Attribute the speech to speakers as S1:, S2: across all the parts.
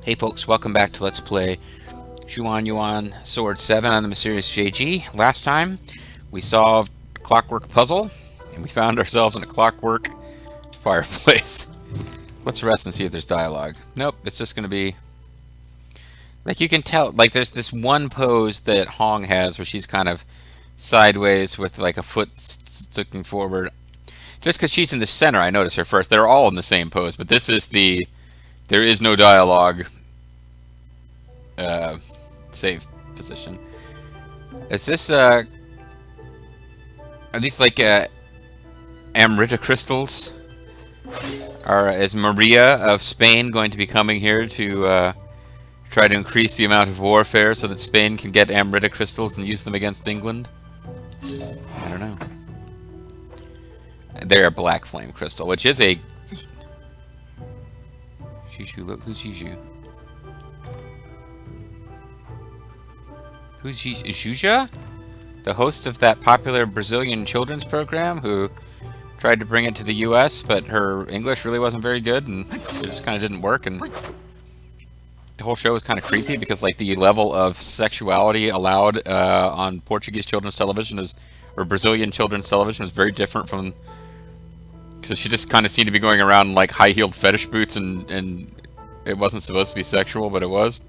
S1: Hey folks, welcome back to Let's Play Xuan Yuan Sword 7 on the Mysterious JG. Last time, we solved a clockwork puzzle, and we found ourselves in a clockwork fireplace. Let's rest and see if there's dialogue. Nope, it's just going to be... Like, you can tell, like, there's this one pose that Hong has where she's kind of sideways with, like, a foot sticking forward. Just because she's in the center, I noticed her first. They're all in the same pose, but this is the... There is no dialogue save position. Is this are these like Amrita crystals? Is Maria of Spain going to be coming here to try to increase the amount of warfare so that Spain can get Amrita crystals and use them against England? I don't know. They're a black flame crystal, which is a... Shishu, look, who's Shishu? Who's Juja? The host of that popular Brazilian children's program who tried to bring it to the US, but her English really wasn't very good, and it just kind of didn't work, and the whole show was kind of creepy because, like, the level of sexuality allowed on Portuguese children's television or Brazilian children's television was very different from... So she just kind of seemed to be going around in, like, high-heeled fetish boots, and it wasn't supposed to be sexual, but it was.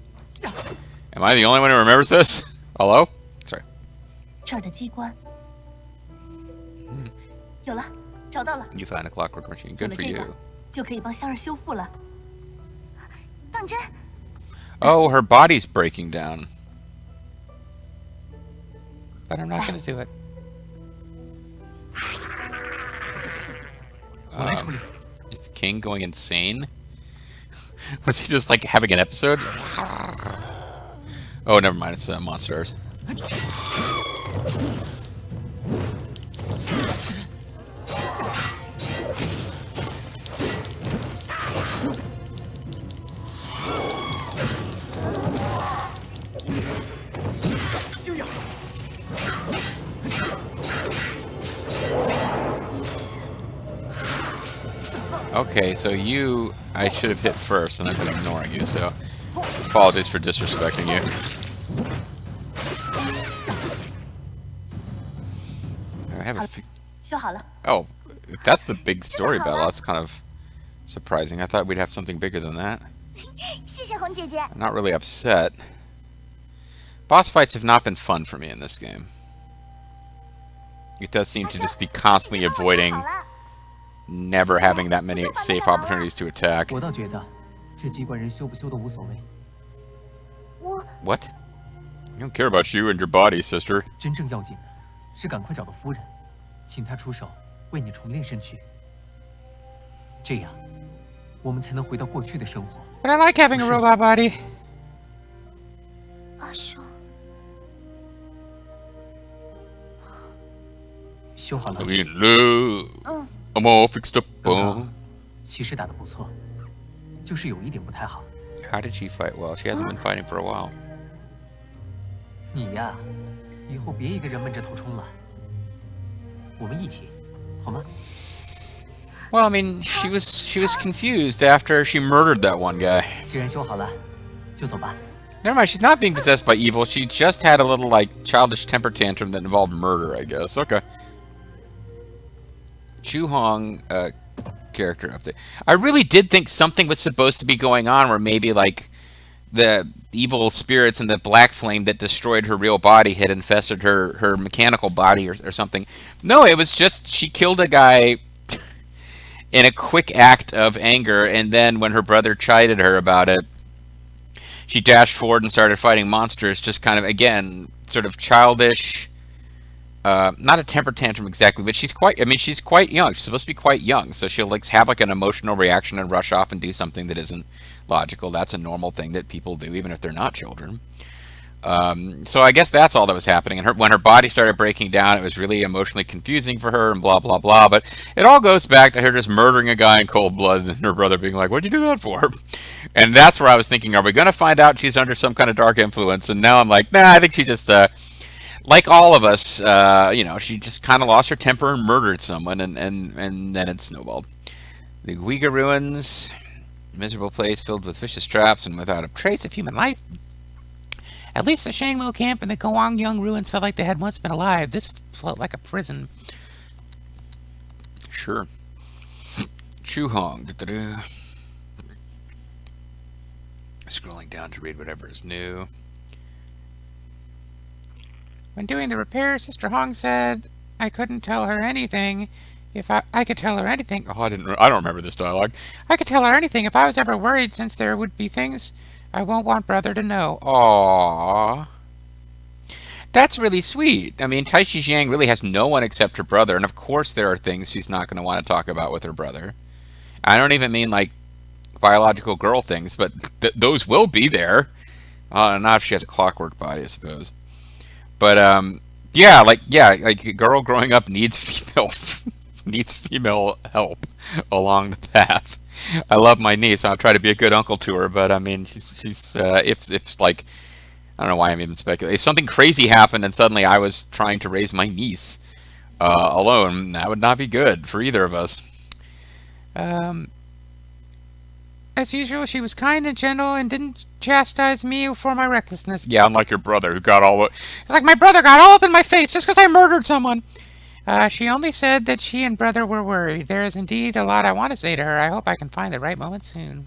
S1: Am I the only one who remembers this? Hello? Sorry. You found a clockwork machine. Good for you. Oh, her body's breaking down. But I'm not going to do it. Is the king going insane? Was he just like having an episode? Oh, never mind. It's monsters. Okay, so you... I should have hit first, and I've been ignoring you, so... Apologies for disrespecting you. I have a... Oh, if that's the big story battle, that's kind of surprising. I thought we'd have something bigger than that. I'm not really upset. Boss fights have not been fun for me in this game. It does seem to just be constantly avoiding... Never having that many safe opportunities to attack. What? I don't care about you and your body, sister. But I like having a robot body. I'm all fixed up. How did she fight well? She hasn't been fighting for a while. Well, I mean, she was confused after she murdered that one guy. Never mind, she's not being possessed by evil. She just had a little, like, childish temper tantrum that involved murder, I guess. Okay. Chu Hong character update. I really did think something was supposed to be going on where maybe, like, the evil spirits and the black flame that destroyed her real body had infested her mechanical body or something. No, it was just she killed a guy in a quick act of anger, and then when her brother chided her about it, she dashed forward and started fighting monsters, just kind of, again, sort of childish... not a temper tantrum exactly, but she's quite young. She's supposed to be quite young, so she'll like have like an emotional reaction and rush off and do something that isn't logical. That's a normal thing that people do, even if they're not children. So I guess that's all that was happening. And when her body started breaking down, it was really emotionally confusing for her and blah, blah, blah. But it all goes back to her just murdering a guy in cold blood and her brother being like, what'd you do that for? And that's where I was thinking, are we going to find out she's under some kind of dark influence? And now I'm like, nah, I think she just... like all of us, you know, she just kind of lost her temper and murdered someone, and then it snowballed. The Uyghur ruins, Miserable place filled with vicious traps and without a trace of human life. At least the Shangmo camp and the Gwangyang ruins felt like they had once been alive. This felt like a prison. Sure. Chuhong. Scrolling down to read whatever is new. When doing the repair, Sister Hong said I couldn't tell her anything if I could tell her anything. Oh, I don't remember this dialogue. I could tell her anything if I was ever worried, since there would be things I won't want Brother to know. Aww. That's really sweet. I mean, Tai Shijiang really has no one except her brother, and of course there are things she's not going to want to talk about with her brother. I don't even mean like biological girl things, but those will be there. Not if she has a clockwork body, I suppose. But yeah, like a girl growing up needs female help along the path. I love my niece. I'll try to be a good uncle to her, but I mean, she's if like, I don't know why I'm even speculating. If something crazy happened and suddenly I was trying to raise my niece alone, that would not be good for either of us. As usual, she was kind and gentle and didn't chastise me for my recklessness. Yeah, unlike your brother who got all... It's like my brother got all up in my face just because I murdered someone. She only said that she and brother were worried. There is indeed a lot I want to say to her. I hope I can find the right moment soon.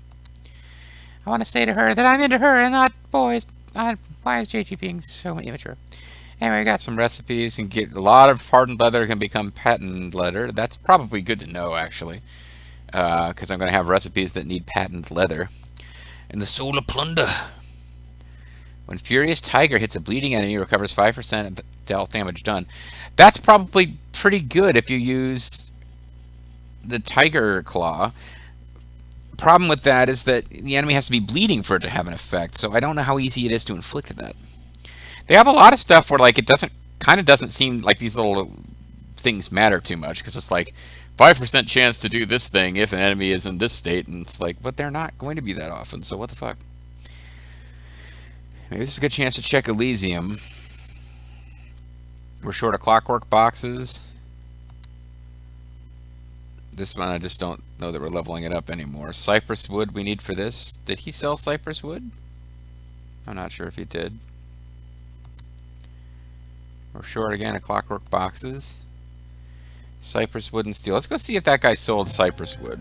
S1: I want to say to her that I'm into her and not boys. Why is JG being so immature? Anyway, I got some recipes and get a lot of hardened leather can become patent leather. That's probably good to know, actually. Because I'm going to have recipes that need patent leather. And the Solar Plunder. When Furious Tiger hits a bleeding enemy, recovers 5% of the dealt damage done. That's probably pretty good if you use the Tiger Claw. Problem with that is that the enemy has to be bleeding for it to have an effect, so I don't know how easy it is to inflict that. They have a lot of stuff where like it doesn't seem like these little things matter too much, because it's like 5% chance to do this thing if an enemy is in this state, and it's like, but they're not going to be that often, so what the fuck? Maybe this is a good chance to check Elysium. We're short of clockwork boxes. This one I just don't know that we're leveling it up anymore. Cypress wood we need for this. Did he sell cypress wood? I'm not sure if he did. We're short again of clockwork boxes. Cypress wood and steel. Let's go see if that guy sold cypress wood.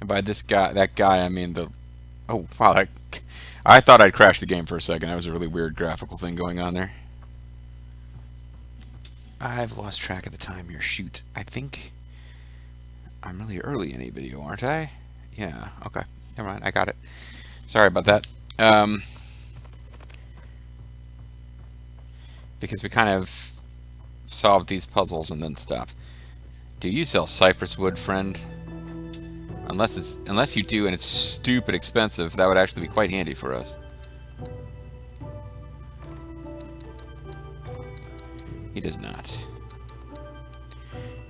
S1: And by that guy, I mean the... Oh, wow, I thought I'd crashed the game for a second. That was a really weird graphical thing going on there. I've lost track of the time here. Shoot. I think I'm really early in a video, aren't I? Yeah, okay. Never mind, I got it. Sorry about that. Because we kind of solved these puzzles and then stopped. Do you sell cypress wood, friend? Unless you do and it's stupid expensive, that would actually be quite handy for us. He does not.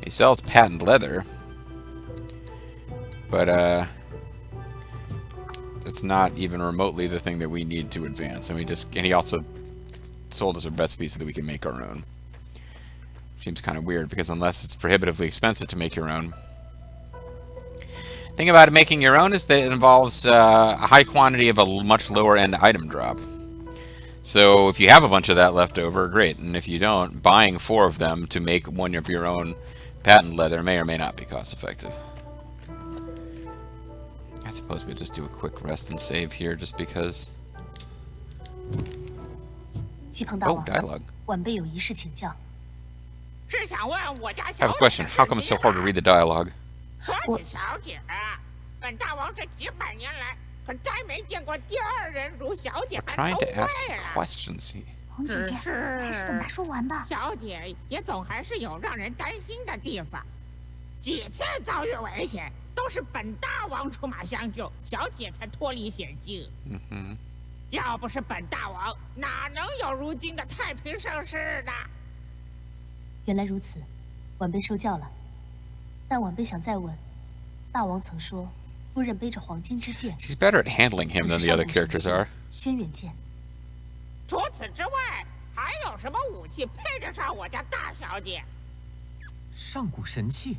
S1: He sells patent leather, but it's not even remotely the thing that we need to advance. And he also sold us a recipe so that we can make our own. Seems kind of weird, because unless it's prohibitively expensive to make your own. Thing about making your own is that it involves a high quantity of a much lower end item drop. So if you have a bunch of that left over, great. And if you don't, buying 4 of them to make one of your own patent leather may or may not be cost effective. I suppose we'll just do a quick rest and save here just because... Oh, dialogue. I have a question. How come it's so hard to read the dialogue?
S2: 小姐，本大王这几百年来可再没见过第二人如小姐还聪慧啊！
S3: 红姐姐，还是等他说完吧。
S2: 小姐也总还是有让人担心的地方，几次遭遇危险都是本大王出马相救，小姐才脱离险境。要不是本大王，哪能有如今的太平盛世呢？
S3: 原来如此，晚辈受教了。 但晚辈想再问，大王曾说，夫人背着黄金之剑。
S1: She's better at handling him than the other characters are.
S3: 轩辕剑。
S2: 除此之外，还还有什么武器配得上我家大小姐？
S4: 上古神器？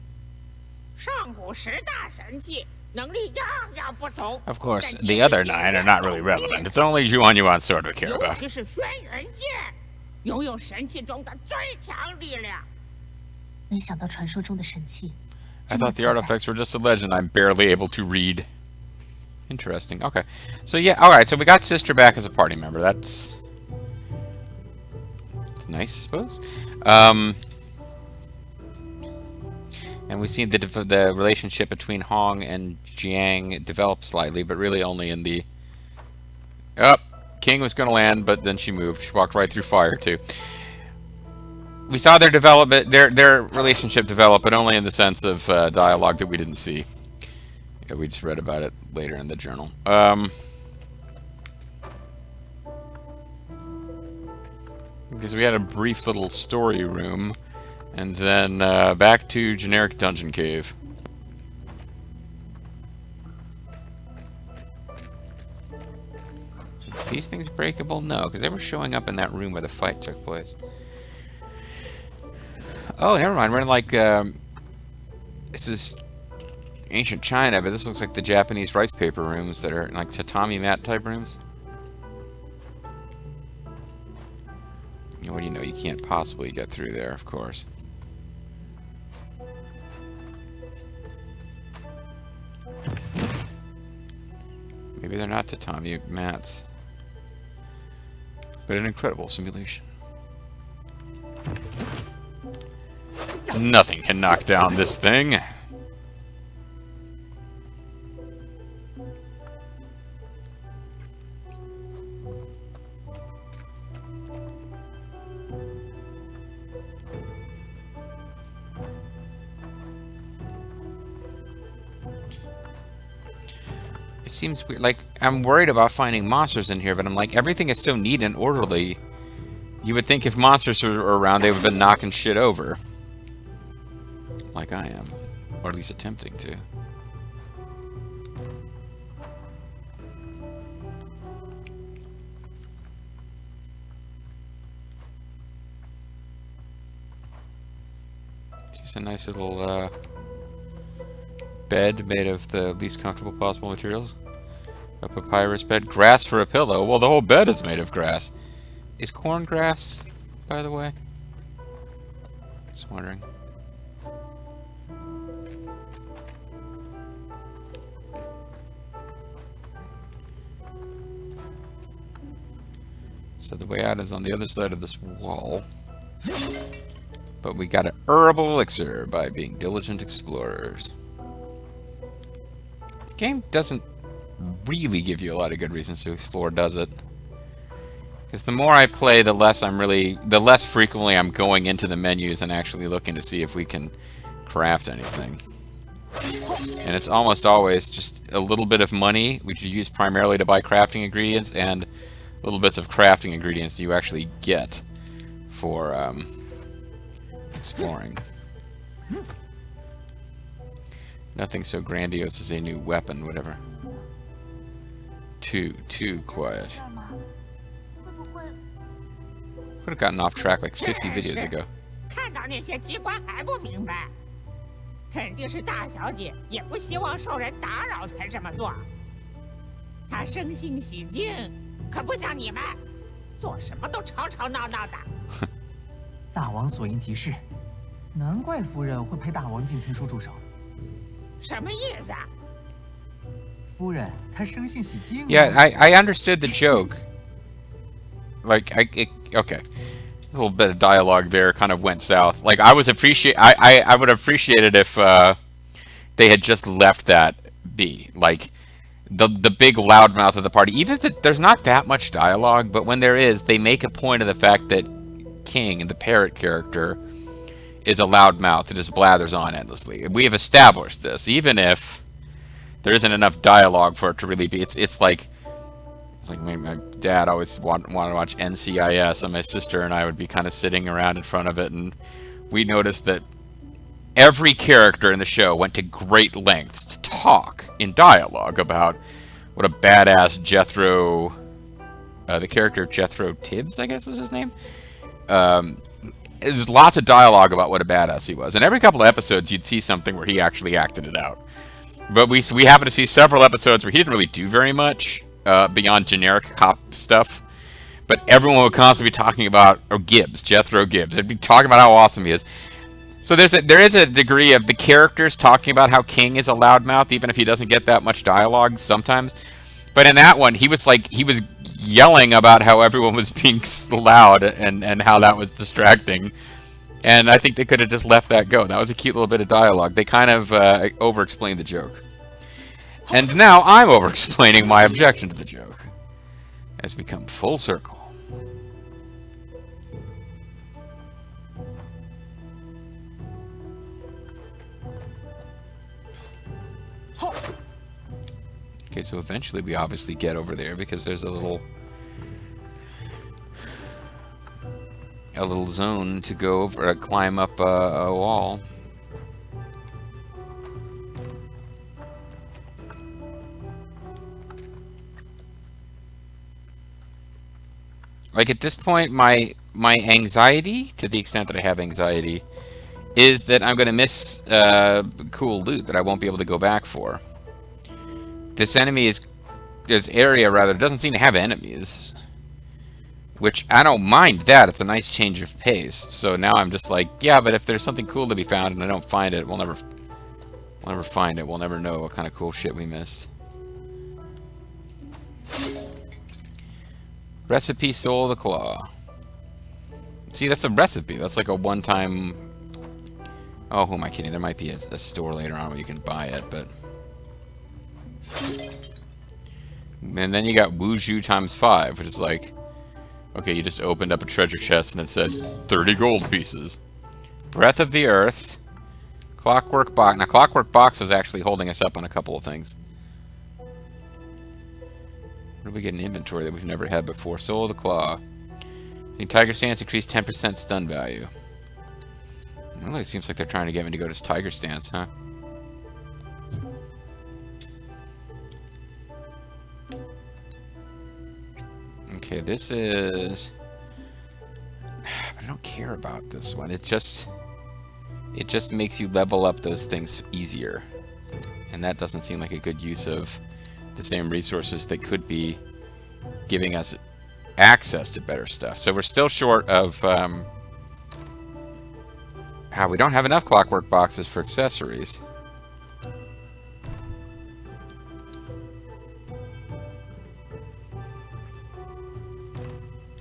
S2: 上古10大神器，能力样样不同。
S1: Of course, the other 9 are not really relevant. It's only Yuan sword we care
S2: 尤
S1: about.
S2: 其是轩辕剑，拥有神器中的最强力量。
S3: 没想到传说中的神器。
S1: I thought the artifacts were just a legend I'm barely able to read. Interesting. Okay. So yeah, alright, so we got Sister back as a party member. That's nice, I suppose. And we've seen the relationship between Hong and Jiang develop slightly, but really only in the... Oh, King was going to land, but then she moved. She walked right through fire, too. We saw their development, their relationship develop, but only in the sense of dialogue that we didn't see. Yeah, we just read about it later in the journal. Because we had a brief little story room, and then back to generic dungeon cave. Are these things breakable? No, because they were showing up in that room where the fight took place. Oh, never mind. We're in like this is ancient China, but this looks like the Japanese rice paper rooms that are like tatami mat type rooms. You know, what do you know? You can't possibly get through there, of course. Maybe they're not tatami mats, but an incredible simulation. Nothing can knock down this thing. It seems weird. Like, I'm worried about finding monsters in here, but I'm like, everything is so neat and orderly. You would think if monsters were around, they would have been knocking shit over. Like I am. Or at least attempting to. It's a nice little bed made of the least comfortable possible materials. A papyrus bed. Grass for a pillow. Well, the whole bed is made of grass. Is corn grass, by the way? Just wondering. So the way out is on the other side of this wall. But we got an herbal elixir by being diligent explorers. This game doesn't really give you a lot of good reasons to explore, does it? Because the more I play, the less frequently I'm going into the menus and actually looking to see if we can craft anything. And it's almost always just a little bit of money, which you use primarily to buy crafting ingredients, and little bits of crafting ingredients you actually get for exploring. Nothing so grandiose as a new weapon, whatever. Too quiet. Could have gotten off track like 50 videos ago.
S2: 看到那些机关还不明白，肯定是大小姐也不希望受人打扰才这么做。她生性喜静，可不像你们，做什么都吵吵闹闹的。
S4: 大王所言极是，难怪夫人会陪大王进天书驻守。
S2: 什么意思啊？
S4: 夫人，她生性喜静。
S1: Yeah, I understood the joke. Like, okay. A little bit of dialogue there kind of went south. Like, I would appreciate it if they had just left that be. Like, the big loudmouth of the party. Even if there's not that much dialogue, but when there is, they make a point of the fact that King, the parrot character, is a loudmouth that just blathers on endlessly. We have established this, even if there isn't enough dialogue for it to really be. It's like my dad always wanted to watch NCIS, and my sister and I would be kind of sitting around in front of it, and we noticed that every character in the show went to great lengths to talk in dialogue about what a badass Jethro, the character Jethro Tibbs, I guess was his name, There's lots of dialogue about what a badass he was, and every couple of episodes you'd see something where he actually acted it out. But we happen to see several episodes where he didn't really do very much beyond generic cop stuff. But everyone would constantly be talking about Jethro Gibbs. They'd be talking about how awesome he is. So there is a degree of the characters talking about how King is a loudmouth, even if he doesn't get that much dialogue sometimes. But in that one, he was yelling about how everyone was being loud and how that was distracting. And I think they could have just left that go. That was a cute little bit of dialogue. They kind of over-explained the joke. And now I'm over-explaining my objection to the joke. It's become full circle. Okay, so eventually we obviously get over there because there's a little zone to go over, climb up a wall. Like at this point, my anxiety, to the extent that I have anxiety, is that I'm going to miss cool loot that I won't be able to go back for. This area doesn't seem to have enemies, which I don't mind that. It's a nice change of pace. So now I'm just like, yeah, but if there's something cool to be found and I don't find it, we'll never find it. We'll never know what kind of cool shit we missed. Recipe Soul of the Claw. See, that's a recipe. That's like a one-time... Oh, who am I kidding? There might be a store later on where you can buy it, but... And then you got Wuju times 5, which is like... Okay, you just opened up a treasure chest and it said 30 gold pieces. Breath of the Earth. Clockwork Box. Now, Clockwork Box was actually holding us up on a couple of things. Where do we get an inventory that we've never had before? Soul of the Claw. Tiger Stance increased 10% stun value. Well, it seems like they're trying to get me to go to Tiger Stance, huh? Okay, this is... But I don't care about this one. It just makes you level up those things easier. And that doesn't seem like a good use of the same resources that could be giving us access to better stuff. So we're still short of... we don't have enough Clockwork Boxes for accessories.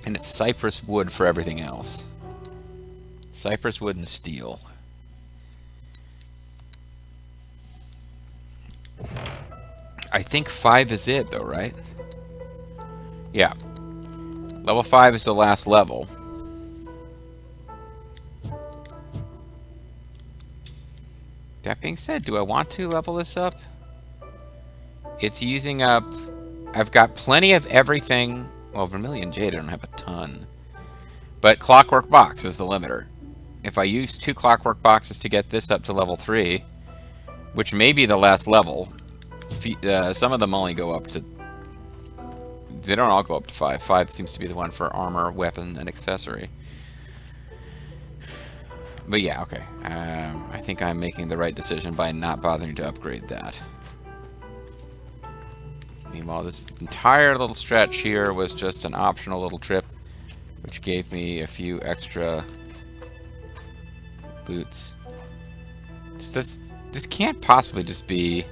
S1: And it's cypress wood for everything else. Cypress wood and steel. I think 5 is it, though, right? Yeah. Level 5 is the last level. That being said, do I want to level this up? It's using up... I've got plenty of everything... Well, Vermilion Jade, I don't have a ton. But Clockwork Box is the limiter. If I use 2 Clockwork Boxes to get this up to level 3, which may be the last level, some of them only go up to... They don't all go up to 5. 5 seems to be the one for armor, weapon, and accessory. But yeah, okay. I think I'm making the right decision by not bothering to upgrade that. Meanwhile, this entire little stretch here was just an optional little trip, which gave me a few extra boots. This can't possibly just be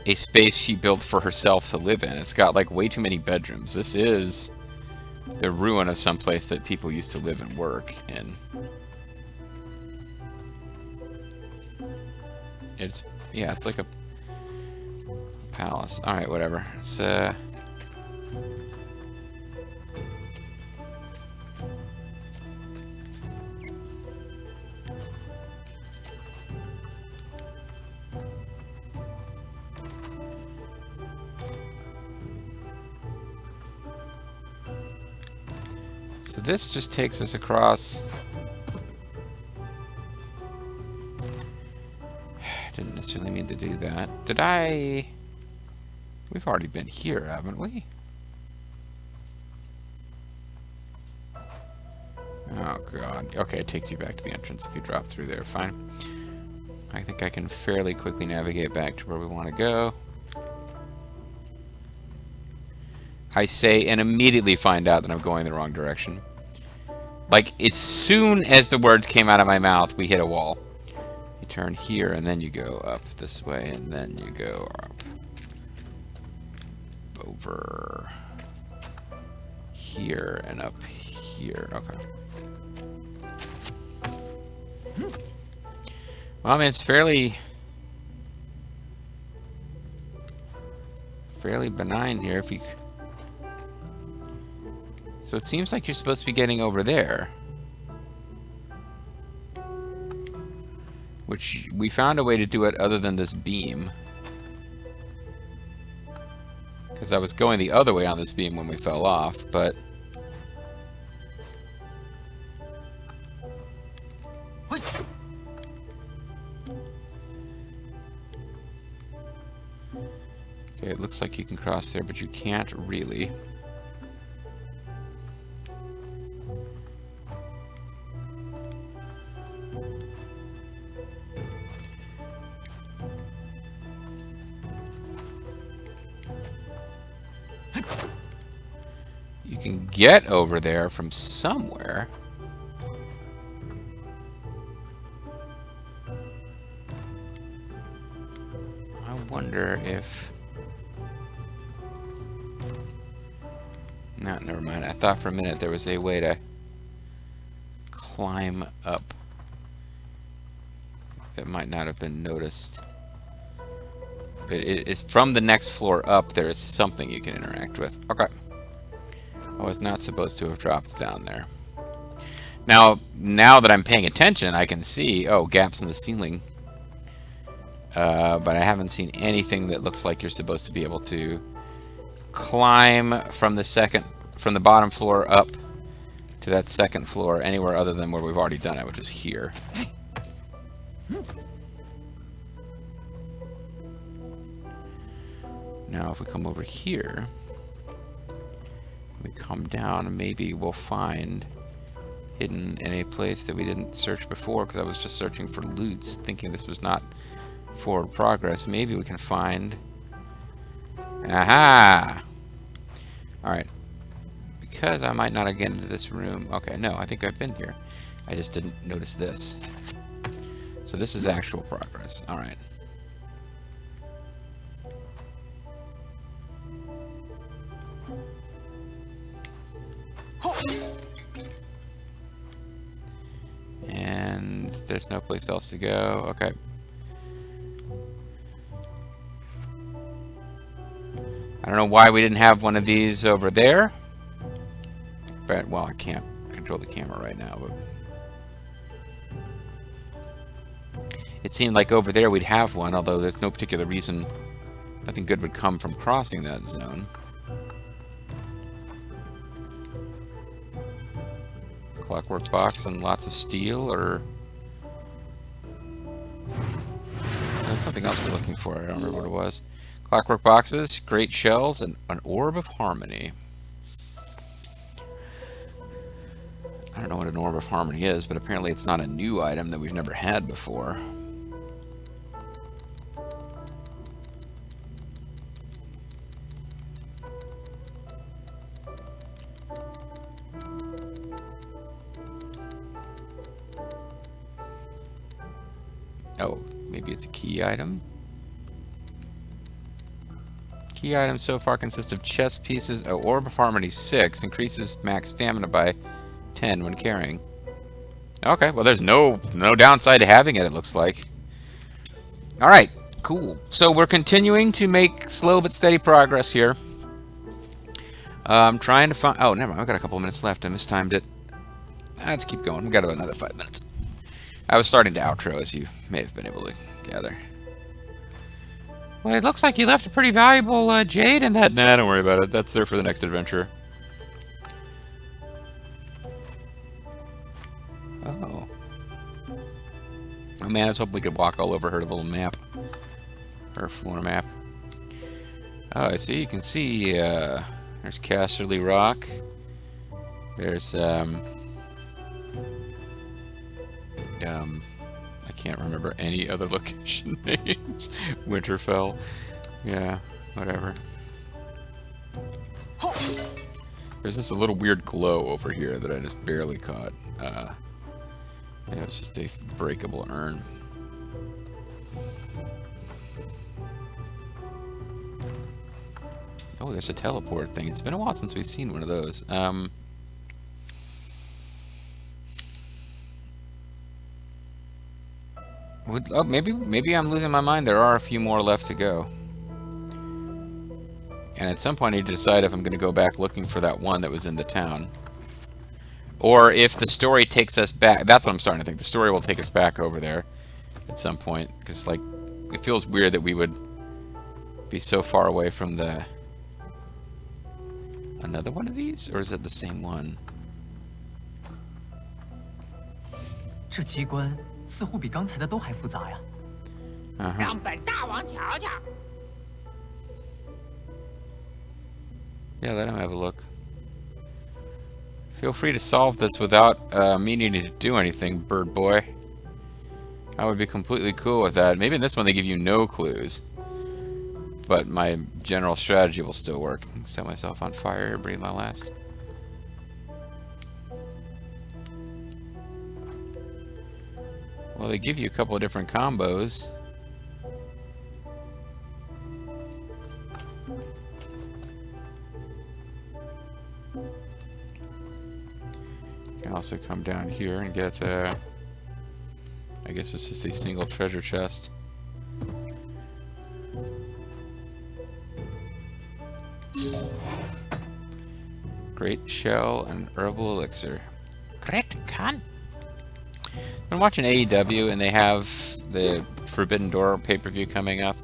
S1: a space she built for herself to live in. It's got like way too many bedrooms. This is the ruin of some place that people used to live and work in. It's like a palace. Alright, whatever. It's so this just takes us across. Didn't necessarily mean to do that. Did I? We've already been here, haven't we? Oh god. Okay, it takes you back to the entrance if you drop through there. Fine. I think I can fairly quickly navigate back to where we want to go. I say and immediately find out that I'm going the wrong direction. Like, as soon as the words came out of my mouth, we hit a wall. You turn here, and then you go up this way, and then you go up. Over here, and up here. Okay. Well, I mean, it's fairly benign here. If you... So it seems like you're supposed to be getting over there. Which, we found a way to do it other than this beam. Because I was going the other way on this beam when we fell off, but... Okay, it looks like you can cross there, but you can't really. You can get over there from somewhere. I wonder if... No, never mind. I thought for a minute there was a way to climb up. That might not have been noticed. But it is from the next floor up, there is something you can interact with. Okay. I was not supposed to have dropped down there. Now that I'm paying attention, I can see, oh, gaps in the ceiling. But I haven't seen anything that looks like you're supposed to be able to climb from the bottom floor up to that second floor anywhere other than where we've already done it, which is here. Now, if we come over here, we come down, maybe we'll find hidden in a place that we didn't search before, because I was just searching for loots, thinking this was not forward progress. Maybe we can find... Aha! Alright. Because I might not have get into this room... Okay, no, I think I've been here. I just didn't notice this. So this is actual progress. Alright. And there's no place else to go. Okay. I don't know why we didn't have one of these over there. But, well, I can't control the camera right now, but... It seemed like over there we'd have one, although there's no particular reason nothing good would come from crossing that zone. Clockwork box and lots of steel, or... There's something else we're looking for. I don't remember what it was. Clockwork boxes, great shells, and an orb of harmony. I don't know what an orb of harmony is, but apparently it's not a new item that we've never had before. Oh, maybe it's a key item? Key items so far consist of chest pieces. Oh, Orb of Harmony 6 increases max stamina by 10 when carrying. Okay, well there's no downside to having it, it looks like. Alright, cool. So we're continuing to make slow but steady progress here. I'm trying to find... Oh, never mind, I've got a couple of minutes left. I mistimed it. Let's keep going. We've got about another 5 minutes. I was starting to outro, as you may have been able to gather. Well, it looks like you left a pretty valuable jade in that... Nah, don't worry about it. That's there for the next adventure. Oh. Oh man, I was hoping we could walk all over her little map. Her floor map. Oh, I see. You can see, there's Casterly Rock. There's, I can't remember any other location names. Winterfell. Yeah, whatever. There's just a little weird glow over here that I just barely caught. Yeah, it's just a breakable urn. Oh, there's a teleport thing. It's been a while since we've seen one of those. Oh, maybe I'm losing my mind. There are a few more left to go. And at some point I need to decide if I'm going to go back looking for that one that was in the town. Or if the story takes us back. That's what I'm starting to think. The story will take us back over there at some point. Because, like, it feels weird that we would be so far away from the... Another one of these? Or is it the same one?
S4: 这机关似乎比刚才的都还复杂呀。
S2: 让本大王瞧瞧。
S1: Yeah, let him have a look. Feel free to solve this without me needing to do anything, bird boy. I would be completely cool with that. Maybe in this one they give you no clues. But my general strategy will still work. Set myself on fire here, breathe my last. Well, they give you a couple of different combos. You can also come down here and get, I guess this is a single treasure chest. Great shell and herbal elixir. Great con. Been watching AEW and they have the Forbidden Door pay-per-view coming up.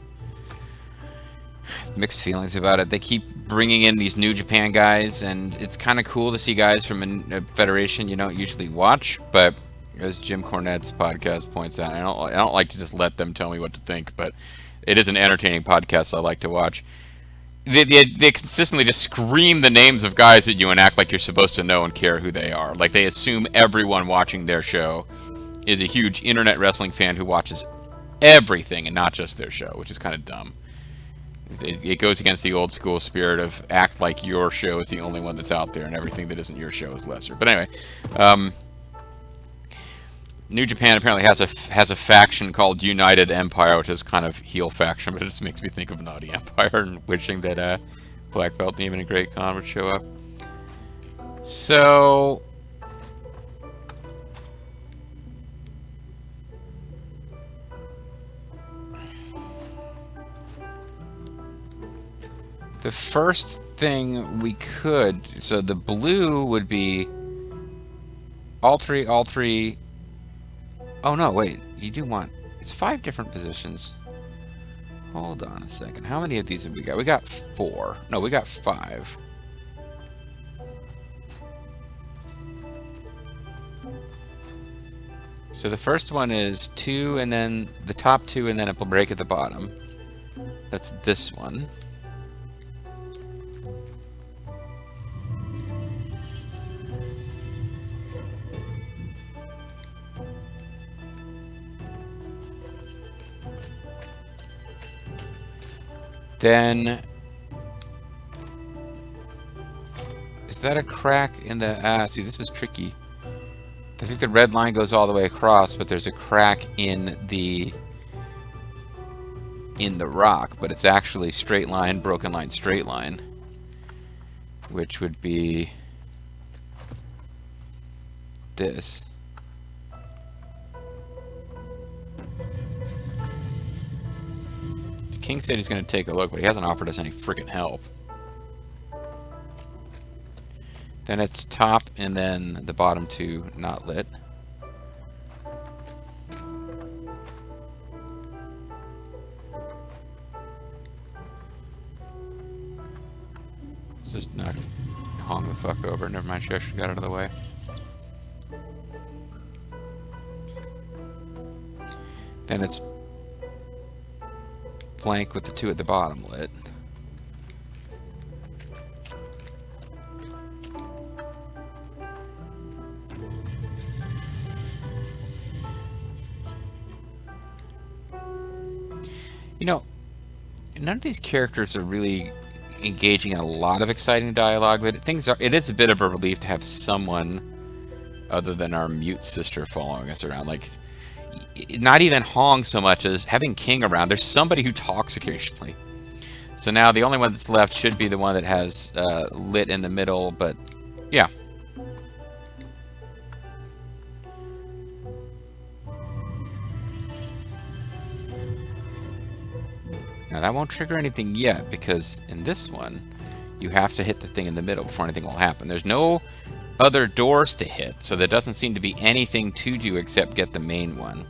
S1: Mixed feelings about it. They keep bringing in these New Japan guys, and it's kind of cool to see guys from a federation you don't usually watch. But as Jim Cornette's podcast points out, I don't like to just let them tell me what to think. But it is an entertaining podcast I like to watch. They consistently just scream the names of guys at you and act like you're supposed to know and care who they are. Like they assume everyone watching their show is a huge internet wrestling fan who watches everything and not just their show, which is kind of dumb. It goes against the old school spirit of act like your show is the only one that's out there and everything that isn't your show is lesser. But anyway, New Japan apparently has a faction called United Empire, which is kind of heel faction, but it just makes me think of Naughty Empire and wishing that Black Belt Demon and Great Khan would show up. So the first thing we could, so the blue would be all three. Oh no, wait, you do want, it's 5 different positions. Hold on a second, how many of these have we got? We got 4. No, we got 5. So the first one is 2, and then the top 2, and then it will break at the bottom. That's this one. Then, is that a crack in the, see, this is tricky. I think the red line goes all the way across, but there's a crack in the rock, but it's actually straight line, broken line, straight line, which would be this. King said he's going to take a look, but he hasn't offered us any freaking help. Then it's top, and then the bottom 2 not lit. Let's just not honk the fuck over. Never mind, she actually got out of the way. Then it's blank with the 2 at the bottom lit. You know, none of these characters are really engaging in a lot of exciting dialogue, but it is a bit of a relief to have someone other than our mute sister following us around. Like, not even Hong so much as having King around. There's somebody who talks occasionally. So now the only one that's left should be the one that has lit in the middle, but yeah. Now that won't trigger anything yet, because in this one, you have to hit the thing in the middle before anything will happen. There's no other doors to hit, so there doesn't seem to be anything to do except get the main one.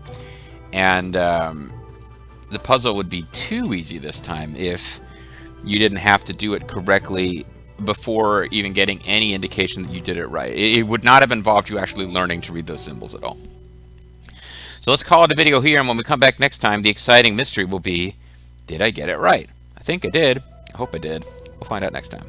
S1: And the puzzle would be too easy this time if you didn't have to do it correctly before even getting any indication that you did it right. It would not have involved you actually learning to read those symbols at all. So let's call it a video here, and when we come back next time, the exciting mystery will be, did I get it right? I think I did. I hope I did. We'll find out next time.